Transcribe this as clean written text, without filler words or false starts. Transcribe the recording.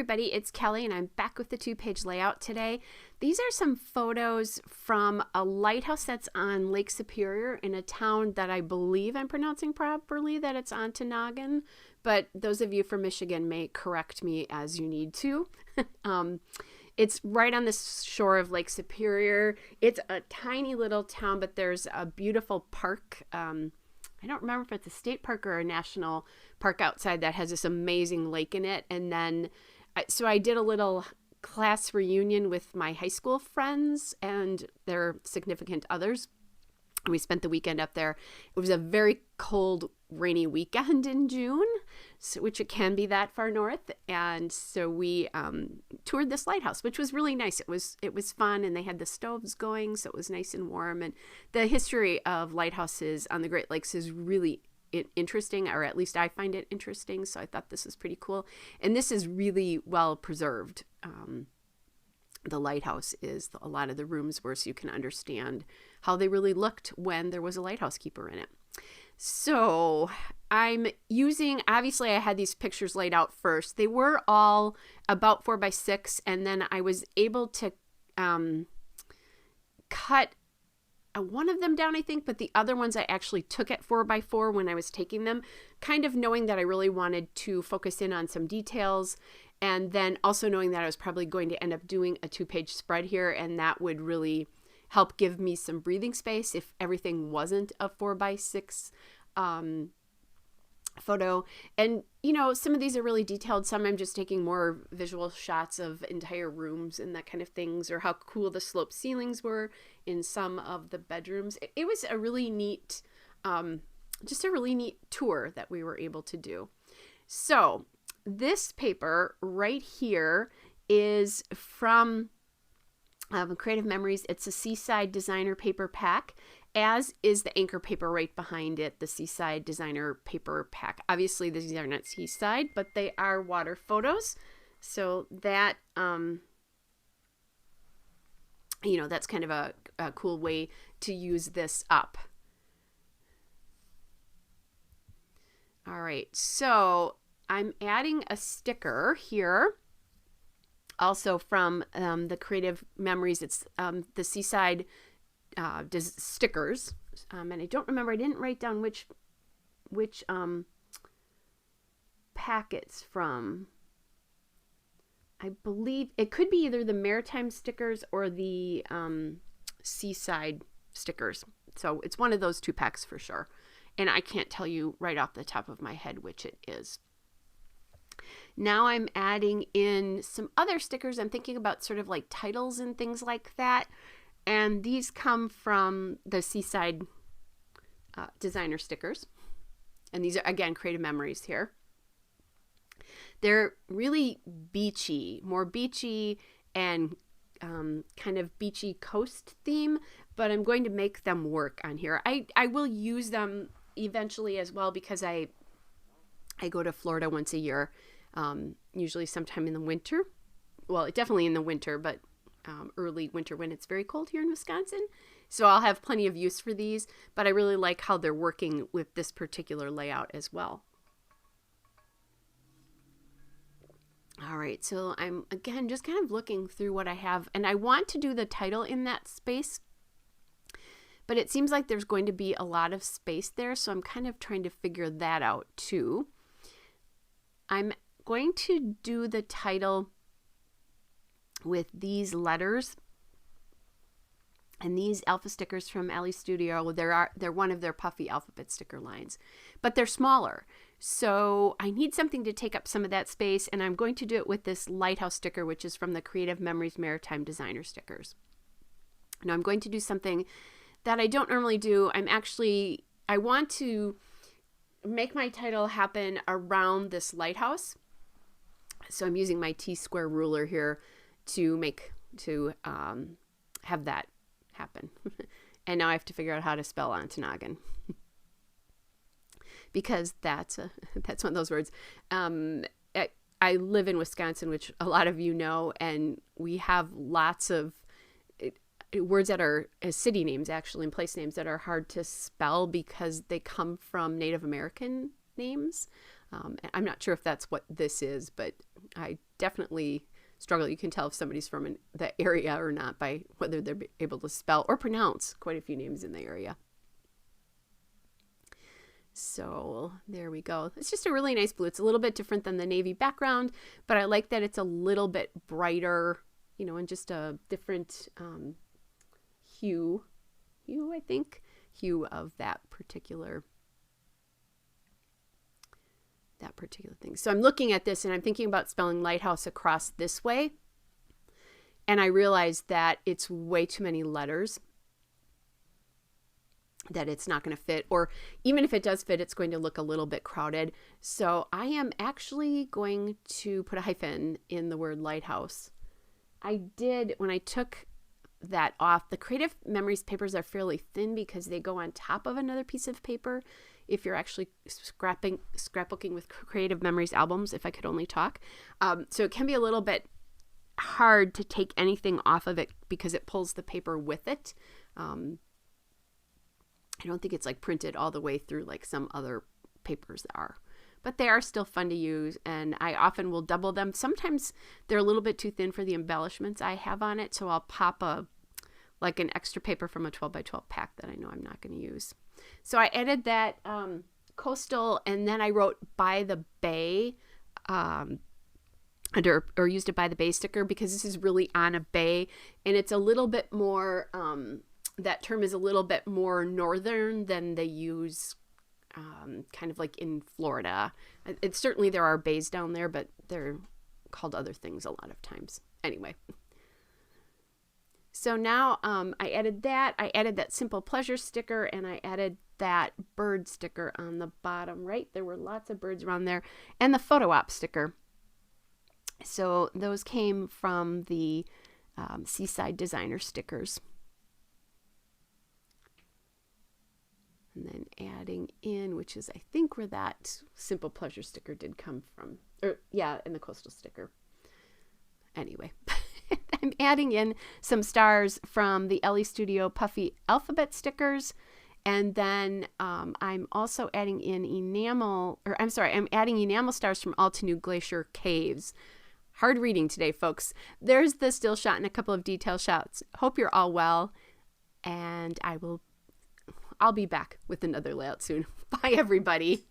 everybody, it's Kelly and I'm back with the 2-page layout today. These are some photos from a lighthouse that's on Lake Superior in a town that I believe I'm pronouncing properly, that it's Ontonagon, but those of you from Michigan may correct me as you need to. It's right on the shore of Lake Superior. It's a tiny little town, but there's a beautiful park. I don't remember if it's a state park or a national park outside that has this amazing lake in it. And then, so I did a little class reunion with my high school friends and their significant others. We spent the weekend up there. It was a very cold, rainy weekend in June, which it can be that far north. And so we toured this lighthouse, which was really nice. It was fun, and they had the stoves going, so it was nice and warm. And the history of lighthouses on the Great Lakes is really interesting, or at least I find it interesting. So I thought this was pretty cool. And this is really well preserved. The lighthouse is, a lot of the rooms were, so you can understand how they really looked when there was a lighthouse keeper in it. So I'm using, obviously I had these pictures laid out first. They were all about 4x6, and then I was able to cut one of them down, I think, but the other ones I actually took at 4x4 when I was taking them, kind of knowing that I really wanted to focus in on some details, and then also knowing that I was probably going to end up doing a 2-page spread here, and that would really help give me some breathing space if everything wasn't a 4x6 photo. And, you know, some of these are really detailed. Some I'm just taking more visual shots of entire rooms and that kind of things, or how cool the sloped ceilings were in some of the bedrooms. It was a really neat, just a really neat tour that we were able to do. So this paper right here is from Creative Memories. It's a Seaside Designer paper pack, as is the anchor paper right behind it, the Seaside Designer paper pack. Obviously, these are not seaside, but they are water photos. So that, you know, that's kind of a cool way to use this up. All right, so I'm adding a sticker here, also from the Creative Memories. It's the Seaside stickers, and I don't remember. I didn't write down which pack it's from. I believe it could be either the Maritime stickers or the Seaside stickers. So it's one of those two packs for sure. And I can't tell you right off the top of my head which it is. Now I'm adding in some other stickers. I'm thinking about sort of like titles and things like that. And these come from the Seaside Designer stickers. And these are, again, Creative Memories here. They're really beachy, more beachy and kind of beachy coast theme, but I'm going to make them work on here. I will use them eventually as well, because I go to Florida once a year, usually sometime in the winter. Well, definitely in the winter, but early winter when it's very cold here in Wisconsin. So I'll have plenty of use for these, but I really like how they're working with this particular layout as well. All right, so I'm, again, just kind of looking through what I have, and I want to do the title in that space, but it seems like there's going to be a lot of space there, so I'm kind of trying to figure that out too. I'm going to do the title with these letters and these alpha stickers from Alley Studio. They're one of their puffy alphabet sticker lines, but they're smaller. So I need something to take up some of that space, and I'm going to do it with this Lighthouse sticker, which is from the Creative Memories Maritime Designer stickers. Now I'm going to do something that I don't normally do. I want to make my title happen around this lighthouse. So I'm using my T-square ruler here to have that happen. And now I have to figure out how to spell Ontonagon. Because that's one of those words. I live in Wisconsin, which a lot of you know, and we have lots of words that are city names, actually, and place names that are hard to spell because they come from Native American names. I'm not sure if that's what this is, but I definitely struggle. You can tell if somebody's from the area or not by whether they're able to spell or pronounce quite a few names in the area. So there we go. It's just a really nice blue. It's a little bit different than the navy background, but I like that it's a little bit brighter, you know, and just a different hue, I think, hue of that particular thing. So I'm looking at this and I'm thinking about spelling lighthouse across this way. And I realized that it's way too many letters, that it's not going to fit, or even if it does fit, it's going to look a little bit crowded. So I am actually going to put a hyphen in the word lighthouse. I did, when I took that off, the Creative Memories papers are fairly thin because they go on top of another piece of paper. If you're actually scrapbooking with Creative Memories albums, if I could only talk. So it can be a little bit hard to take anything off of it because it pulls the paper with it. I don't think it's like printed all the way through like some other papers are. But they are still fun to use, and I often will double them. Sometimes they're a little bit too thin for the embellishments I have on it, so I'll pop an extra paper from a 12 by 12 pack that I know I'm not going to use. So I added that coastal, and then I wrote by the bay or used a by the bay sticker because this is really on a bay, and it's a little bit more, that term is a little bit more northern than they use kind of like in Florida. It's certainly there are bays down there, but they're called other things a lot of times. Anyway. So now I added that Simple Pleasure sticker, and I added that bird sticker on the bottom right. There were lots of birds around there, and the photo op sticker. So those came from the Seaside Designer stickers. And then adding in, which is I think where that Simple Pleasure sticker did come from. And the coastal sticker. Anyway, I'm adding in some stars from the Ellie Studio Puffy Alphabet stickers. And then I'm also adding in I'm adding enamel stars from Ontonagon Glacier Caves. Hard reading today, folks. There's the still shot and a couple of detail shots. Hope you're all well. And I'll be back with another layout soon. Bye, everybody.